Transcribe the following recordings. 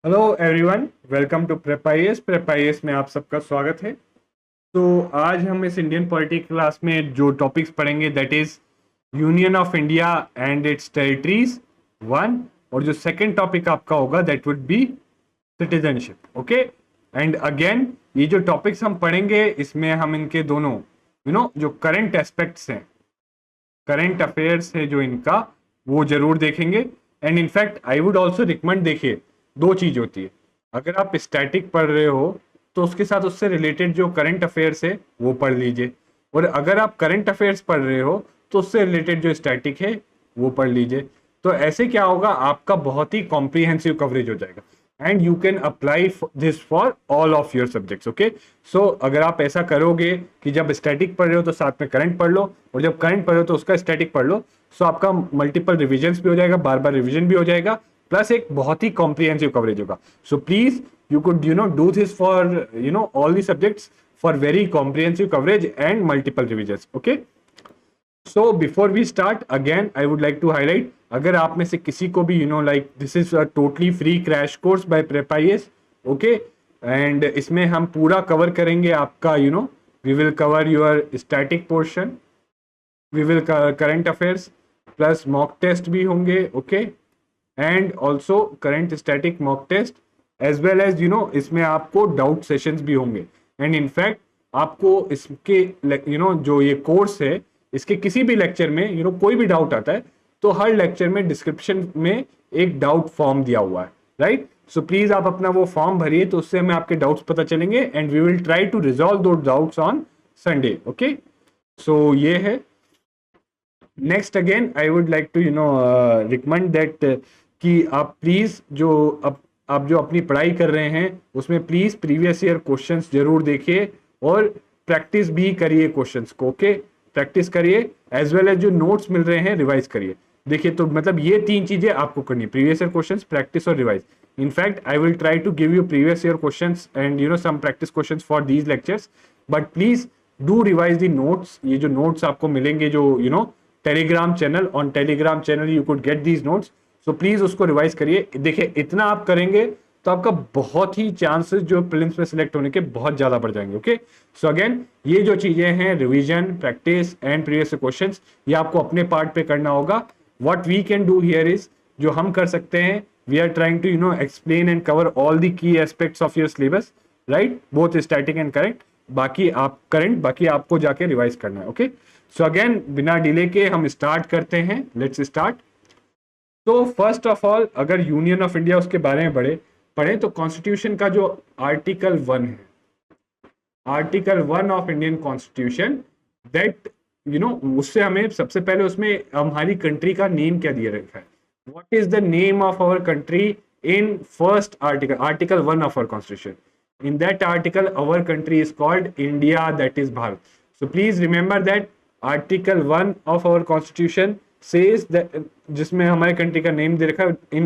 Hello everyone, welcome to prep IAS में आप सबका स्वागत है। तो आज हम इस इंडियन पॉलिटी क्लास में जो टॉपिक्स पढ़ेंगे that is union of India and it's territories one, और जो सेकंड टॉपिक आपका होगा that would be citizenship. Okay, and again ये जो टॉपिक्स हम पढ़ेंगे इसमें हम इनके दोनों जो करंट एस्पेक्ट्स हैं, करंट अफेयर्स है जो इनका, वो जरूर देखेंगे। And in fact I would also recommend, देखिए दो चीज होती है, अगर आप स्टैटिक पढ़ रहे हो तो उसके साथ उससे रिलेटेड जो करंट अफेयर्स है वो पढ़ लीजिए, और अगर आप करंट अफेयर्स पढ़ रहे हो तो उससे रिलेटेड जो स्टैटिक है वो पढ़ लीजिए। तो ऐसे क्या होगा, आपका बहुत ही कॉम्प्रिहेंसिव कवरेज हो जाएगा and you can apply this for all of your subjects. Okay, so अगर आप ऐसा करोगे कि जब स्टैटिक पढ़ रहे हो तो साथ में करंट पढ़ लो, और जब करंट पढ़ रहे हो तो उसका स्टैटिक पढ़ लो, सो आपका मल्टीपल रिविजन्स भी हो जाएगा, बार बार रिविजन भी हो जाएगा, प्लस एक बहुत ही कॉम्प्रिहेंसिव कवरेज होगा। So please you could do this for all the subjects for very comprehensive coverage and multiple revisions. Okay, so before we start again I would like to highlight, अगर आप में से किसी को भी this is a totally free crash course by prep IAS. Okay, and इसमें हम पूरा कवर करेंगे आपका we will cover your static portion, we will current affairs, plus mock test भी होंगे। Okay, and also current static mock test as well as इसमें आपको doubt sessions भी होंगे। एंड इनफैक्ट आपको इसके जो ये कोर्स है इसके किसी भी लेक्चर में कोई भी डाउट आता है तो हर लेक्चर में डिस्क्रिप्शन में एक डाउट फॉर्म दिया हुआ है, राइट। सो प्लीज आप अपना वो फॉर्म भरिए, तो उससे हमें आपके डाउट्स पता चलेंगे and we will try to resolve दो doubts on Sunday. Okay, so ये है। Next again I would like to recommend that कि आप प्लीज आप जो अपनी पढ़ाई कर रहे हैं उसमें प्लीज प्रीवियस ईयर क्वेश्चंस जरूर देखिए और प्रैक्टिस भी करिए क्वेश्चंस को। ओके, प्रैक्टिस करिए एज वेल एज जो नोट्स मिल रहे हैं रिवाइज करिए। देखिए, तो मतलब ये तीन चीजें आपको करनी है, प्रीवियस ईयर क्वेश्चंस, प्रैक्टिस और revise. In fact I will try to give you previous year questions and some practice questions for these lectures, but please do revise the notes. ये जो नोट्स आपको मिलेंगे जो Telegram channel, on Telegram channel you could get these notes, so please उसको revise करिए। देखिए, इतना आप करेंगे तो आपका बहुत ही चांसेस जो प्रीलिम्स में सिलेक्ट होने के बहुत ज्यादा बढ़ जाएंगे। ओके, सो अगेन ये जो चीजें हैं revision, practice and previous questions, ये आपको अपने पार्ट पे करना होगा। What we can do here is, जो हम कर सकते हैं, we are trying to explain and cover all the key aspects of your syllabus, right, both static and current. बाकी आपको जाके रिवाइज करना है। ओके, सो अगेन बिना डिले के हम स्टार्ट करते हैं, लेट्स स्टार्ट। तो फर्स्ट ऑफ ऑल, अगर यूनियन ऑफ इंडिया उसके बारे में पढ़े तो कॉन्स्टिट्यूशन का जो आर्टिकल 1 है, article 1 of Indian constitution, that उससे हमें सबसे पहले उसमें हमारी कंट्री का नेम क्या दिया रखा है, what is the name of our country in first article, article 1 of our constitution. in that article our country is called India, that is Bharat. So please remember that article 1 of our constitution says that, जिसमें हमारे country का name दे रखा है, in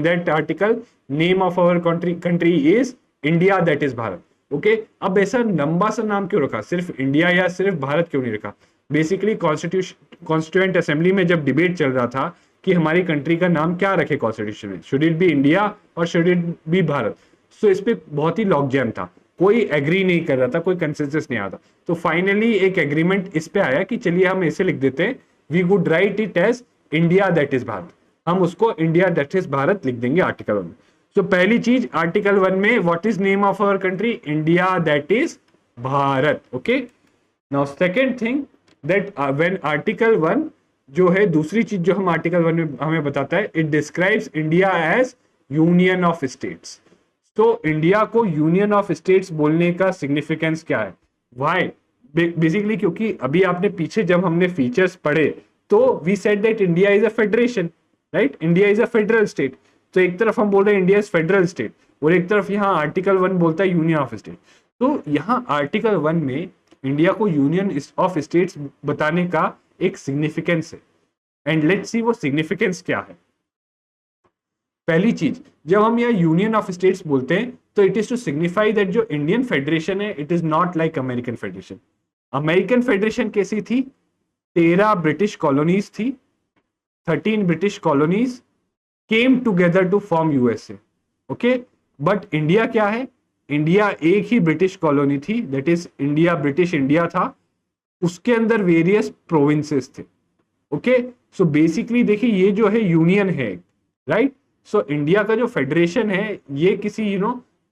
that article name of our country is India, that is Bharat. Okay, अब ऐसा लंबा सा नाम क्यों रखा, सिर्फ इंडिया या सिर्फ भारत क्यों नहीं रखा? बेसिकली कॉन्स्टिट्यूएंट असेंबली में जब डिबेट चल रहा था कि हमारी कंट्री का नाम क्या रखे कॉन्स्टिट्यूशन में, शुड इट बी इंडिया और शुड इट बी भारत, सो इस पे बहुत ही लॉक जैम था, कोई एग्री नहीं कर रहा था, कोई कंसेंसस नहीं आता। तो फाइनली एक एग्रीमेंट इस पे आया कि चलिए हम ऐसे लिख देते हैं, we would write it as India that is Bharat, हम उसको इंडिया दैट इज भारत लिख देंगे आर्टिकल 1 में। तो पहली चीज, आर्टिकल 1 में what is name of our country, India that is Bharat. Okay, now second thing that when article 1 जो है, दूसरी चीज जो हम आर्टिकल 1 में हमें बताता है, it describes India as union of states. तो इंडिया को यूनियन ऑफ स्टेट्स बोलने का सिग्निफिकेंस क्या है, व्हाई? बेसिकली क्योंकि अभी आपने पीछे जब हमने फीचर्स पढ़े तो we said that India is a federation, right, India is a federal state. तो एक तरफ हम बोल रहे हैं इंडिया इज फेडरल स्टेट, और एक तरफ यहाँ आर्टिकल 1 बोलता है यूनियन ऑफ स्टेट। तो यहाँ आर्टिकल 1 में इंडिया को यूनियन ऑफ स्टेट्स बताने का एक सिग्निफिकेंस है, एंड लेट्स सी वो सिग्निफिकेंस क्या है। पहली चीज, जब हम यहाँ यूनियन ऑफ स्टेट्स बोलते हैं तो it is to signify that जो इंडियन फेडरेशन है it is not like American federation. American federation कैसी थी, 13 ब्रिटिश कॉलोनीज थी, 13 British colonies came together to form USA. Okay, but India क्या है, इंडिया एक ही ब्रिटिश कॉलोनी थी, that is India, British India था, उसके अंदर वेरियस प्रोविंसेस थे। ओके, सो बेसिकली देखिए ये जो है यूनियन है, राइट। सो इंडिया का जो फेडरेशन है ये किसी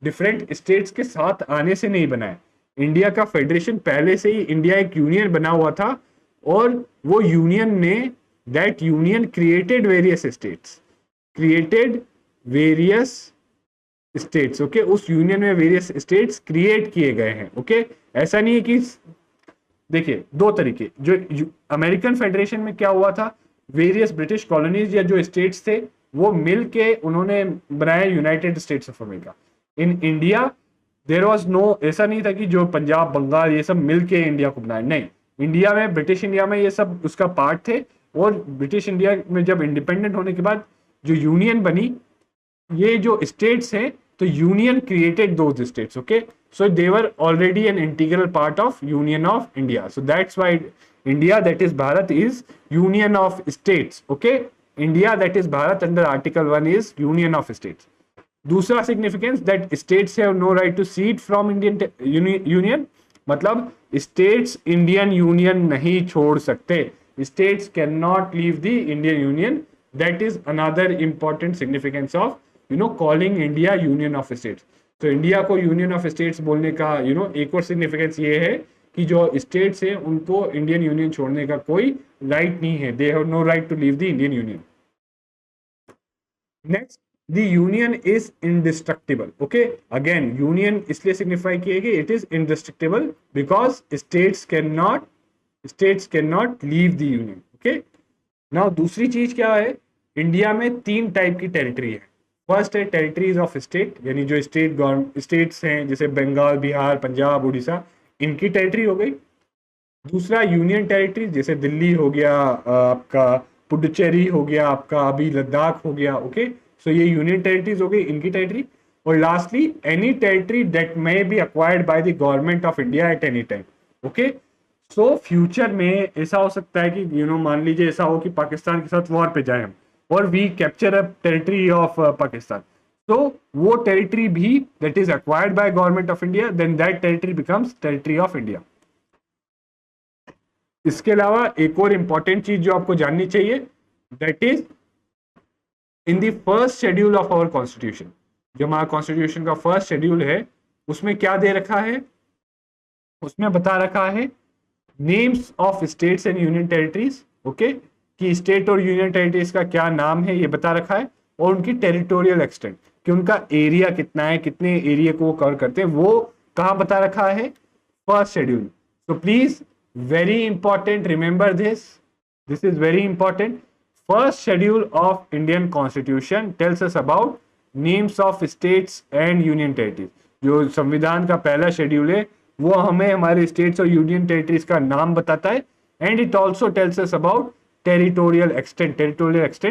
डिफरेंट स्टेट्स के साथ आने से नहीं बना है। इंडिया का फेडरेशन पहले से ही, इंडिया एक यूनियन बना हुआ था, और वो यूनियन ने, that union created various states, created various states. Okay, उस यूनियन में वेरियस स्टेट्स क्रिएट किए गए हैं। ओके, ऐसा नहीं है कि, देखिए दो तरीके, जो अमेरिकन फेडरेशन में क्या हुआ था, वेरियस ब्रिटिश कॉलोनीज या जो स्टेट्स थे वो मिल के उन्होंने बनाया United States of America. In India there was no, ऐसा नहीं था कि जो पंजाब बंगाल ये सब मिल के इंडिया को बनाया, नहीं, इंडिया में, ब्रिटिश इंडिया में ये सब उसका पार्ट थे, और ब्रिटिश इंडिया में जब इंडिपेंडेंट होने के बाद जो यूनियन बनी, ये जो स्टेट्स हैं, तो union created those states. Okay, so they were already an integral part of union of India, so that's why India, that is Bharat, is union of states. Okay, India, that is Bharat, under article 1 is union of states. दूसरा significance, that states have no right to cede from Indian union, मतलब states Indian union नहीं छोड़ सकते, states cannot leave the Indian union. That is another important significance of calling India union of states. तो India को union of states बोलने का एक और सिग्निफिकेंस ये है कि जो स्टेट्स हैं उनको इंडियन यूनियन छोड़ने का कोई राइट नहीं है, they have no right to leave the Indian union. Next, the union is indestructible. Okay, again union इसलिए सिग्निफाई किए कि it is indestructible because states can not leave the union. Okay, now दूसरी चीज क्या है, India में 3 type की territory है। फर्स्ट है टेरिटरीज ऑफ स्टेट, यानी जो स्टेट्स हैं जैसे बंगाल, बिहार, पंजाब, उड़ीसा, इनकी टेरिटरी हो गई। दूसरा यूनियन टेरिटरी, जैसे दिल्ली हो गया, आपका पुडुचेरी हो गया, आपका अभी लद्दाख हो गया। ओके, सो ये यूनियन टेरिटरीज हो गई, इनकी टेरिटरी। और lastly any territory that may be acquired by the government of India at any time. Okay, so future में ऐसा हो सकता है कि मान लीजिए ऐसा हो कि पाकिस्तान के साथ वॉर पे जाए हम, और we capture a territory of Pakistan, तो वो टेरिटरी भी that is acquired by government of India, then that territory becomes territory of India. इसके अलावा एक और इंपॉर्टेंट चीज जो आपको जाननी चाहिए, that is in the first schedule of our constitution, जो हमारा कॉन्स्टिट्यूशन का फर्स्ट शेड्यूल है, उसमें क्या दे रखा है, उसमें बता रखा है names of states and union territories. Okay, कि स्टेट और यूनियन टेरिटरीज का क्या नाम है ये बता रखा है, और उनकी टेरिटोरियल एक्सटेंट, कि उनका एरिया कितना है, कितने एरिया को वो कवर करते हैं, वो कहाँ बता रखा है, first schedule. So please, very important, remember this is very important. First schedule of Indian constitution tales us about names of states and union territories. जो संविधान का पहला शेड्यूल है वो हमें हमारे स्टेट्स और यूनियन टेरिटरीज का नाम बताता है, and it also tells us about territorial extent,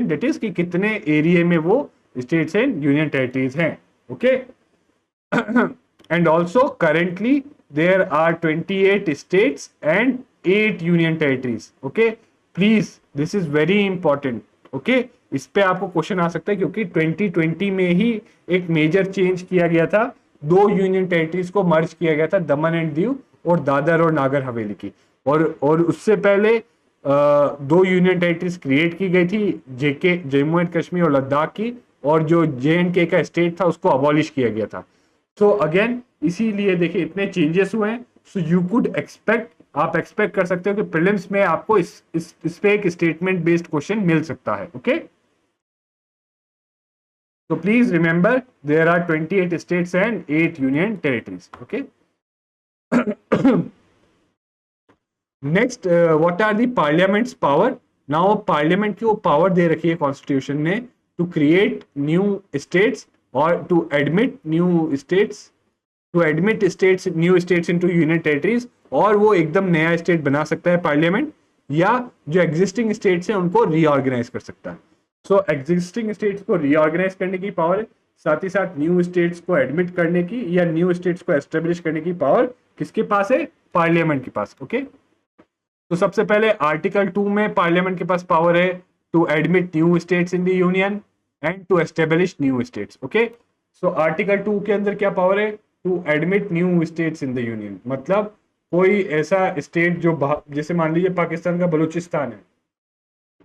that is कि कितने एरिया में वो स्टेट्स एंड यूनियन टेरिटरीज हैं। Okay, and also currently there are 28 states and 8 union territories. Okay, please, this is very important. Okay, इस पे आपको question आ सकता है, क्योंकि 2020 में ही एक मेजर चेंज किया गया था, 2 यूनियन टेरिटरीज को मर्ज किया गया था, दमन एंड दीव और दादर और नागर हवेली की, और उससे पहले 2 यूनियन टेरिटरीज क्रिएट की गई थी, जम्मू एंड कश्मीर और लद्दाख की, और जो JNK का स्टेट था उसको अबॉलिश किया गया था। सो अगेन इसीलिए देखिए इतने चेंजेस हुए हैं, सो यू कुड एक्सपेक्ट, आप एक्सपेक्ट कर सकते हो कि प्रीलिम्स में आपको इस पे एक स्टेटमेंट बेस्ड क्वेश्चन मिल सकता है। Okay, so please remember there are 28 states and 8 union territories. Okay. Next, what are the parliament's power? Now parliament की वो power दे रखी है constitution ने to create new states or to admit new states into union territories, और वो एकदम नया state बना सकता है पार्लियामेंट, या जो एग्जिस्टिंग स्टेट्स हैं उनको रीऑर्गेनाइज कर सकता है। सो एग्जिस्टिंग स्टेट्स को रीऑर्गेनाइज करने की पावर है, साथ ही साथ न्यू स्टेट्स को एडमिट करने की या न्यू स्टेट्स को एस्टेब्लिश करने की पावर किसके पास है, पार्लियामेंट के पास। ओके, तो सबसे पहले आर्टिकल 2 में पार्लियामेंट के पास पावर है to admit new states in the union. And to establish new states. Okay, so article 2 के अंदर क्या पावर है? To admit new states in the union. मतलब कोई ऐसा स्टेट जो जैसे मान लीजिए पाकिस्तान का बलूचिस्तान है,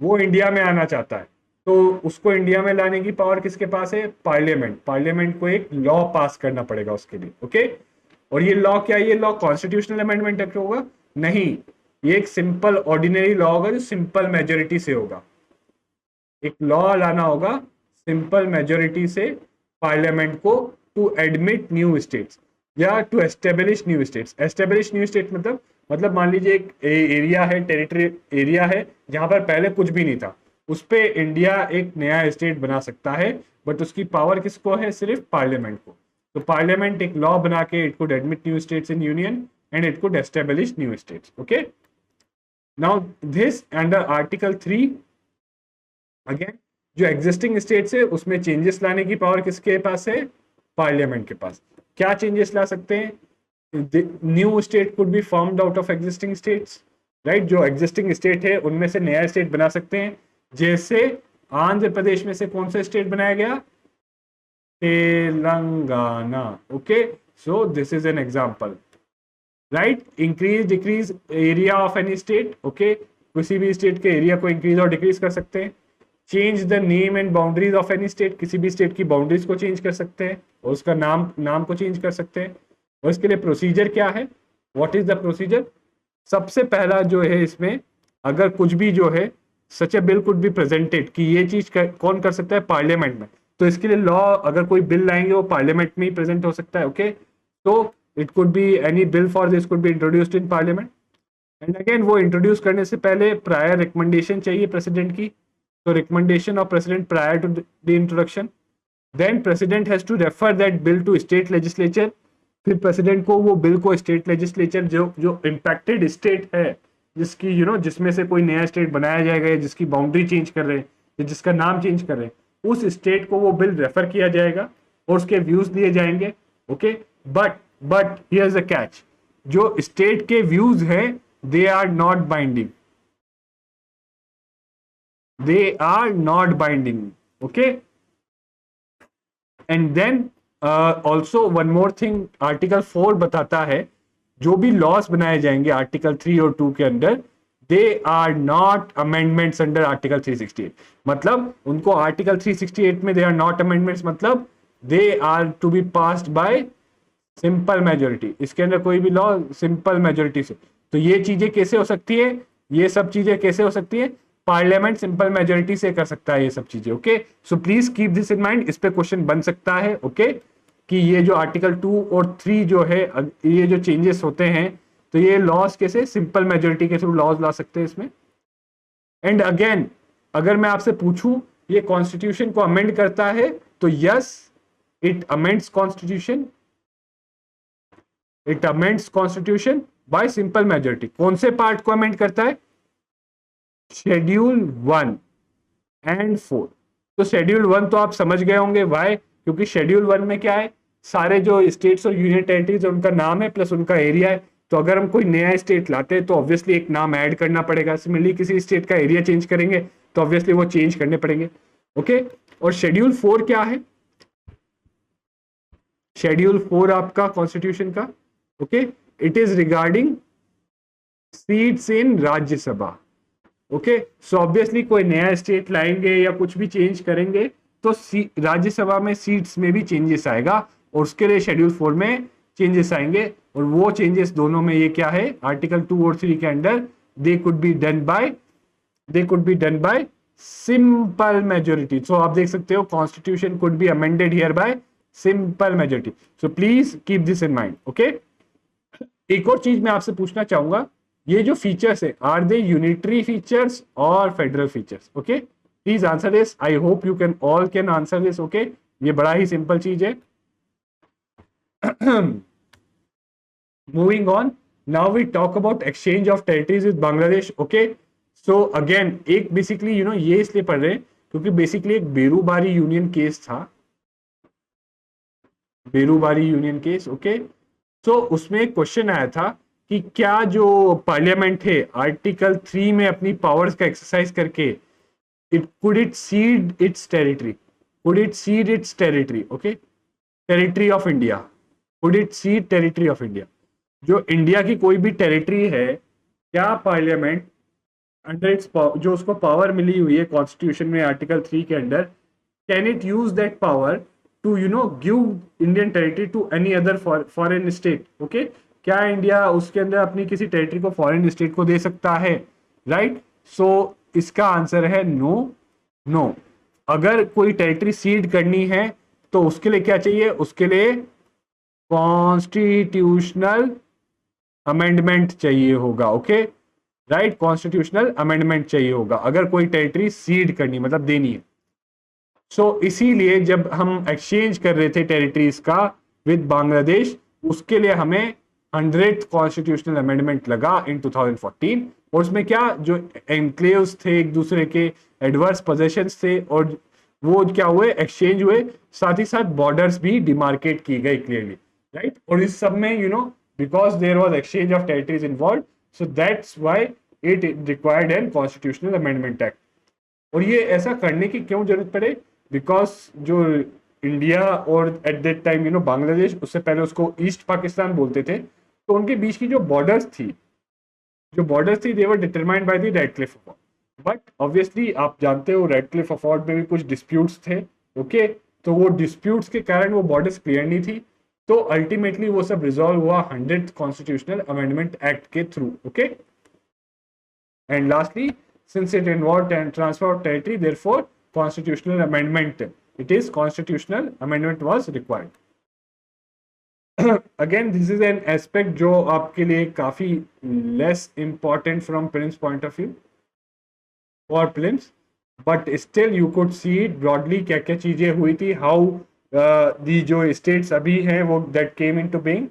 वो इंडिया में आना चाहता है, तो उसको इंडिया में लाने की पावर किसके पास है? पार्लियामेंट। पार्लियामेंट को एक लॉ पास करना पड़ेगा उसके लिए। ओके, और ये लॉ क्या है? ये लॉ कॉन्स्टिट्यूशनल अमेंडमेंट एक्ट होगा? नहीं, ये एक सिंपल ऑर्डिनरी लॉ होगा जो सिंपल मेजोरिटी से होगा। एक लॉ लाना होगा सिंपल मेजोरिटी से पार्लियामेंट को, टू एडमिट न्यू स्टेट्स या to establish new states. Establish new state मतलब मान लीजिए एक एरिया है, टेरिटरी एरिया है, जहां पर पहले कुछ भी नहीं था, उस पे इंडिया एक नया स्टेट बना सकता है, बट उसकी पावर किसको है? सिर्फ पार्लियामेंट को। तो पार्लियामेंट एक लॉ बना के it could admit new states in union and it could establish new states. Okay, now this under article 3 again जो एग्जिस्टिंग स्टेट्स है उसमें चेंजेस लाने की पावर किसके पास है? पार्लियामेंट के पास। क्या चेंजेस ला सकते हैं? New state could be formed out of existing states, right? जो एग्जिस्टिंग स्टेट है उनमें से नया स्टेट बना सकते हैं। जैसे आंध्र प्रदेश में से कौन सा स्टेट बनाया गया? Telangana. Okay, so this is an example, right? Increase decrease area of any state. Okay, किसी भी स्टेट के एरिया को इंक्रीज और डिक्रीज कर सकते हैं। Change the name and boundaries of any state, किसी भी स्टेट की बाउंड्रीज को चेंज कर सकते हैं और उसका नाम को चेंज कर सकते हैं। और इसके लिए प्रोसीजर क्या है? What is the procedure? सबसे पहला जो है इसमें, अगर कुछ भी जो है सच ए बिल कुड बी प्रेजेंटेड, कि ये चीज कौन कर सकता है? पार्लियामेंट में। तो इसके लिए लॉ, अगर कोई बिल लाएंगे वो पार्लियामेंट में ही प्रेजेंट हो सकता है। ओके, तो it could be any bill for this could be introduced in parliament. And अगेन वो इंट्रोड्यूस करने से पहले प्रायर रिकमेंडेशन चाहिए प्रेसिडेंट की। तो recommendation of president prior to the introduction, then president has to refer that bill to state legislature. फिर president को वो बिल को स्टेट लेजिस्लेचर, जो इम्पैक्टेड स्टेट है, जिसकी जिसमें से कोई नया स्टेट बनाया जाएगा या जिसकी बाउंड्री चेंज कर रहे हैं या जिसका नाम चेंज कर रहे हैं, उस स्टेट को वो बिल रेफर किया जाएगा और उसके व्यूज दिए जाएंगे। Okay, but here is a catch, जो स्टेट के व्यूज है they are not binding, they are not binding. Okay, and then also one more thing, article 4 बताता है जो भी लॉस बनाए जाएंगे आर्टिकल 3 और 2 के अंदर, they are not amendments under article 368। मतलब उनको आर्टिकल 368 में दे आर नॉट अमेंडमेंट्स, मतलब they are to be passed by simple majority. इसके अंदर कोई भी लॉ सिंपल मेजोरिटी से। तो ये चीजें कैसे हो सकती है? ये सब चीजें कैसे हो सकती है? पार्लियामेंट सिंपल मेजोरिटी से कर सकता है ये सब चीजें। Okay, so please keep this in mind, इस पे क्वेश्चन बन सकता है। ओके, कि ये जो आर्टिकल 2 और 3 जो है, ये जो चेंजेस होते हैं, तो ये लॉज कैसे सिंपल मेजोरिटी के थ्रू लॉज ला सकते हैं इसमें। एंड अगेन अगर मैं आपसे पूछूं ये कॉन्स्टिट्यूशन को अमेंड करता है, तो yes, it amends constitution, it amends constitution bye simple majority. कौन से पार्ट को अमेंड करता है? Schedule 1 and 4। तो शेड्यूल 1 तो आप समझ गए होंगे, वाई? क्योंकि शेड्यूल 1 में क्या है? सारे जो स्टेट्स और यूनियन टेरिटरीज है उनका नाम है प्लस उनका एरिया है। तो अगर हम कोई नया स्टेट लाते हैं तो ऑब्वियसली एक नाम ऐड करना पड़ेगा। सिमिलरली किसी स्टेट का एरिया चेंज करेंगे तो ऑब्वियसली वो चेंज करने पड़ेंगे। ओके, और शेड्यूल 4 क्या है? शेड्यूल 4 आपका कॉन्स्टिट्यूशन का, okay, it is regarding seats in Rajya Sabha. Okay, so obviously कोई नया स्टेट लाएंगे या कुछ भी चेंज करेंगे तो राज्यसभा में सीट्स में भी चेंजेस आएगा और उसके लिए शेड्यूल 4 में चेंजेस आएंगे। और वो चेंजेस दोनों में ये क्या है? आर्टिकल 2 और 3 के under they could be done by simple majority. So आप देख सकते हो constitution could be amended here by simple majority. So please keep this in mind. Okay, एक और चीज मैं आपसे पूछना चाहूंगा, ये जो फीचर्स है, आर दे यूनिटरी फीचर्स और federal features? Okay, please answer this. I hope you can all can answer this. Okay, ये बड़ा ही सिंपल चीज है। Moving on, now we talk about exchange of territories with Bangladesh. Okay, so again एक basically ये इसलिए पढ़ रहे हैं क्योंकि बेसिकली एक बेरूबारी यूनियन केस था, बेरूबारी यूनियन केस। ओके, सो उसमें क्वेश्चन आया था कि क्या जो पार्लियामेंट है आर्टिकल 3 में अपनी पावर्स का एक्सरसाइज करके it seed it's territory. Could it seed it's territory, okay, territory of India, could it seed territory of India, जो इंडिया की कोई भी टेरिटरी है, क्या पार्लियामेंट अंडर इट्स जो उसको पावर मिली हुई है कॉन्स्टिट्यूशन में आर्टिकल 3 के अंडर, can it use that power to give Indian territory to any other foreign state, okay, क्या इंडिया उसके अंदर अपनी किसी टेरिटरी को फॉरेन स्टेट को दे सकता है, राइट? सो इसका आंसर है नो, नो। अगर कोई टेरिटरी सीड करनी है तो उसके लिए क्या चाहिए? उसके लिए कॉन्स्टिट्यूशनल अमेंडमेंट चाहिए होगा, ओके, राइट, कॉन्स्टिट्यूशनल अमेंडमेंट चाहिए होगा अगर कोई टेरिटरी सीड करनी मतलब देनी है। सो इसीलिए जब हम एक्सचेंज कर रहे थे टेरिटरीज का विद बांग्लादेश, उसके लिए हमें 100th कॉन्स्टिट्यूशनल अमेंडमेंट लगा इन 2014, और उसमें क्या जो एनक्लेव्स थे एक दूसरे के, एडवर्स पोजेशंस थे, और वो क्या हुए, एक्सचेंज हुए, साथ ही साथ बॉर्डर्स भी डिमार्केट की गई क्लियरली, राइट? और इस सब में because there was exchange of territories involve, so that's why it required an constitutional amendment act. और ये ऐसा करने की क्यों जरूरत पड़े? बिकॉज जो इंडिया और एट दैट टाइम बांग्लादेश, उससे पहले उसको ईस्ट पाकिस्तान बोलते थे, तो उनके बीच की जो बॉर्डर्स थी they were determined by the Radcliffe accord. But obviously आप जानते हो रेड क्लिफ अकॉर्ड में भी कुछ डिस्प्यूट्स थे, ओके, तो वो डिस्प्यूट्स के कारण वो बॉर्डर्स क्लियर नहीं थी, तो अल्टीमेटली वो सब रिजॉल्व हुआ 100th कॉन्स्टिट्यूशनल अमेंडमेंट एक्ट के through, okay. And lastly, since it involved transfer of territory, therefore constitutional amendment, it is constitutional amendment was required. Again, this is an aspect जो आपके लिए काफी less important from prelims point of view or prelims, but still you could see it broadly क्या क्या चीजें हुई थी, how the जो states अभी हैं वो that came into being।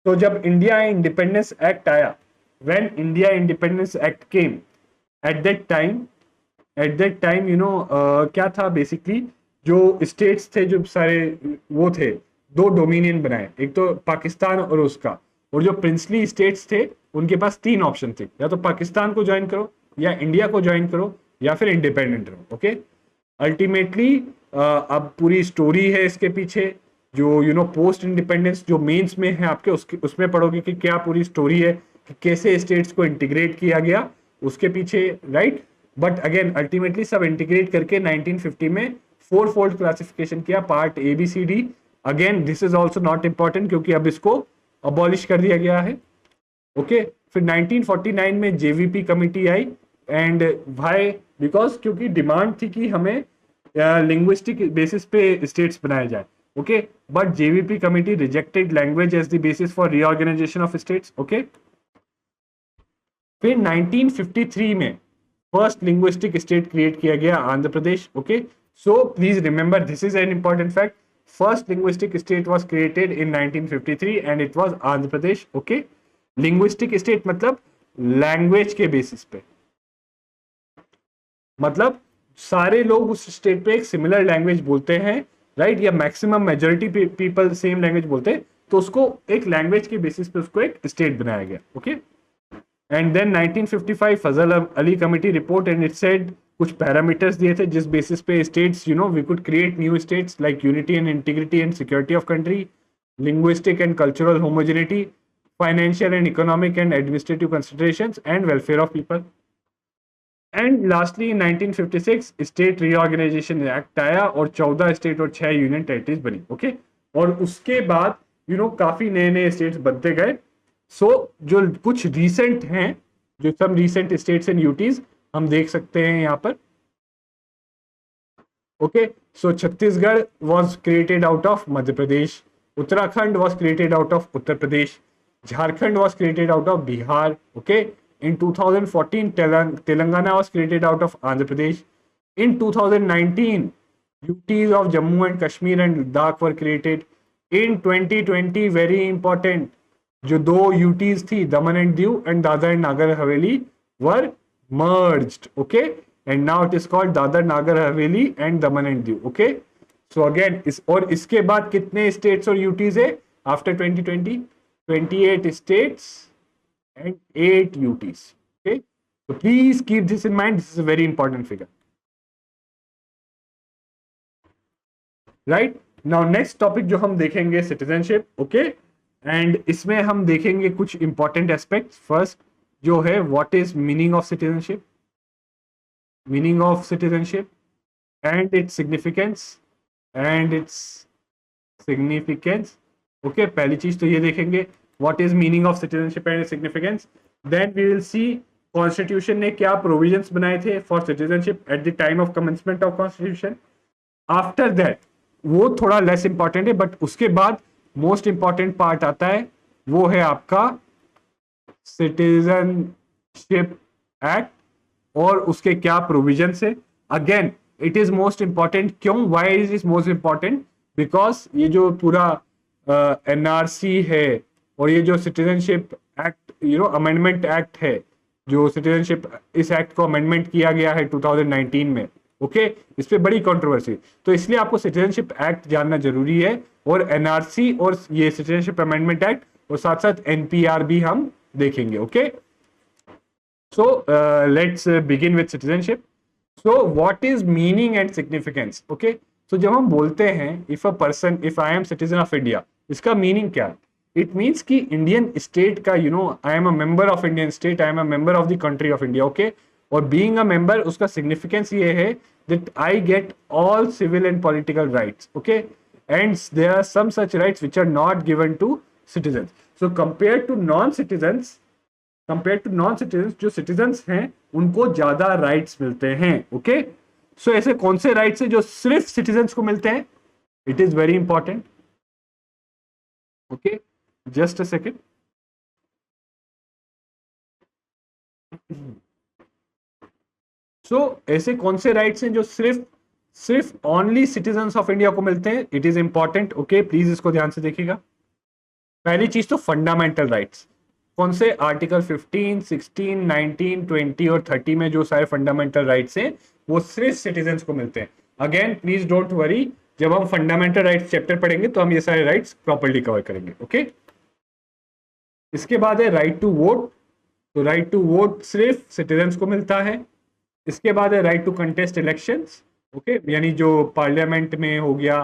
तो जब इंडिया इंडिपेंडेंस एक्ट आया, when India Independence Act came, at that time क्या था बेसिकली, जो स्टेट्स थे जो सारे वो थे, दो डोमिनियन बनाए, एक तो पाकिस्तान और उसका, और जो प्रिंसली स्टेट्स थे उनके पास 3 ऑप्शन थे, या तो पाकिस्तान को ज्वाइन करो, या इंडिया को ज्वाइन करो, या फिर इंडिपेंडेंट रहो, ओके। अल्टीमेटली अब पूरी स्टोरी है इसके पीछे, जो पोस्ट इंडिपेंडेंस जो मेंस में है आपके, उसमें पढ़ोगे कि क्या पूरी स्टोरी है कि कैसे स्टेट्स को इंटीग्रेट किया गया उसके पीछे, राइट? बट अगेन अल्टीमेटली सब इंटीग्रेट करके 1950 में 4 फोल्ड क्लासिफिकेशन किया, part A B C D. Again this is also not important क्योंकि अब इसको अबॉलिश कर दिया गया है, ओके। फिर 1949 में जेवीपी कमिटी आई, एंड व्हाई? बिकॉज क्योंकि डिमांड थी कि हमें लिंग्विस्टिक बेसिस पे स्टेट्स बनाए जाए, okay, but JVP committee rejected language as the basis for reorganisation of states, okay. फिर 1953 में फर्स्ट लिंग्विस्टिक स्टेट क्रिएट किया गया, Andhra Pradesh, okay. So please remember, this is an important fact, first linguistic state was created in 1953 and it was Andhra Pradesh, okay. Linguistic state मतलब language के basis पे, मतलब सारे लोग उस स्टेट पे एक सिमिलर लैंग्वेज बोलते हैं, राइट, या maximum majority people same language बोलते हैं, तो उसको एक लैंग्वेज के बेसिस पे उसको एक स्टेट बनाया गया, okay. And then 1955 Fazl Ali committee report, and it said कुछ पैरामीटर्स दिए थे जिस बेसिस पे states we could create new states like unity and integrity and security of country, linguistic and cultural homogeneity, financial and economic and administrative considerations and welfare of people. And lastly 1956 state reorganisation act आया और 14 state और 6 union territories बनी, okay. और उसके बाद काफी नए नए स्टेट्स बनते गए। सो जो कुछ रीसेंट हैं, जो सब रीसेंट स्टेट्स एंड यूटीज हम देख सकते हैं यहाँ पर, okay. So Chhattisgarh was created out of Madhya Pradesh, Uttarakhand was created out of Uttar Pradesh, Jharkhand was created out of Bihar, okay. In 2014, Telangana was created out of Andhra Pradesh. In 2019, UTs of Jammu and Kashmir and Ladakh were created. In 2020, very important, जो 2 UTs थी, Daman and Diu and Dadar and Nagar Haveli were merged, okay? And now it is called Dadar Nagar Haveli and Daman and Diu, okay? So again, और इसके बाद कितने states और UTs है after 2020? 28 states and 8 UTs, okay? So please keep this in mind, this is a very important figure. Right. Now next topic जो हम देखेंगे citizenship, okay, and इसमें हम देखेंगे कुछ इंपॉर्टेंट एस्पेक्ट्स। फर्स्ट जो है what is meaning of citizenship, meaning of citizenship and its significance, and its significance, okay. पहली चीज तो ये देखेंगे what is meaning of citizenship and significance. Then we will see constitution ने क्या प्रोविजंस बनाए थे for citizenship at the time of commencement of constitution. After that, वो थोड़ा लेस इंपॉर्टेंट है, बट उसके बाद मोस्ट इंपॉर्टेंट पार्ट आता है, वो है आपका सिटीजनशिप एक्ट और उसके क्या प्रोविजंस है। Again it is most important, क्यों, why is is most important, because ये जो पूरा एनआरसी है और ये जो सिटीजनशिप एक्ट अमेंडमेंट एक्ट है, जो सिटीजनशिप, इस एक्ट को अमेंडमेंट किया गया है 2019 में, ओके, इस पे बड़ी कंट्रोवर्सी, तो इसलिए आपको सिटीजनशिप एक्ट जानना जरूरी है, और एनआरसी और ये सिटीजनशिप अमेंडमेंट एक्ट, और साथ साथ एनपीआर भी हम देखेंगे, okay. So let's begin with citizenship. So what is meaning and significance, okay. तो जब हम बोलते हैं if I am citizen of India, इसका मीनिंग क्या है? इट मीन्स कि इंडियन स्टेट का, I am a member of Indian state, I am a member of the country of India, okay. और बीइंग अ मेंबर, उसका significance ये है that I get all civil and political rights, okay, and there are some such rights which are not given to citizen. So compare to non citizens, जो citizens हैं उनको ज्यादा rights मिलते हैं, okay. सो ऐसे कौन से राइट्स हैं जो सिर्फ सिटीजन्स को मिलते हैं? It is very important, okay, just a second. So ऐसे कौन से राइट्स हैं जो सिर्फ ओनली सिटीजन्स ऑफ इंडिया को मिलते हैं? It is important, okay, please इसको ध्यान से देखिएगा। पहली चीज तो फंडामेंटल राइट्स, कौन से? आर्टिकल 15, 16, 19, 20 और 30 में जो सारे फंडामेंटल राइट्स हैं वो सिर्फ सिटीजन्स को मिलते हैं। अगेन प्लीज डोंट वरी, जब हम फंडामेंटल राइट्स चैप्टर पढ़ेंगे तो हम ये सारे राइट्स प्रॉपर्ली कवर करेंगे, ओके। इसके बाद है राइट टू वोट, तो राइट टू वोट सिर्फ सिटीजन्स को मिलता है। इसके बाद है right to contest elections, okay, यानी जो पार्लियामेंट में हो गया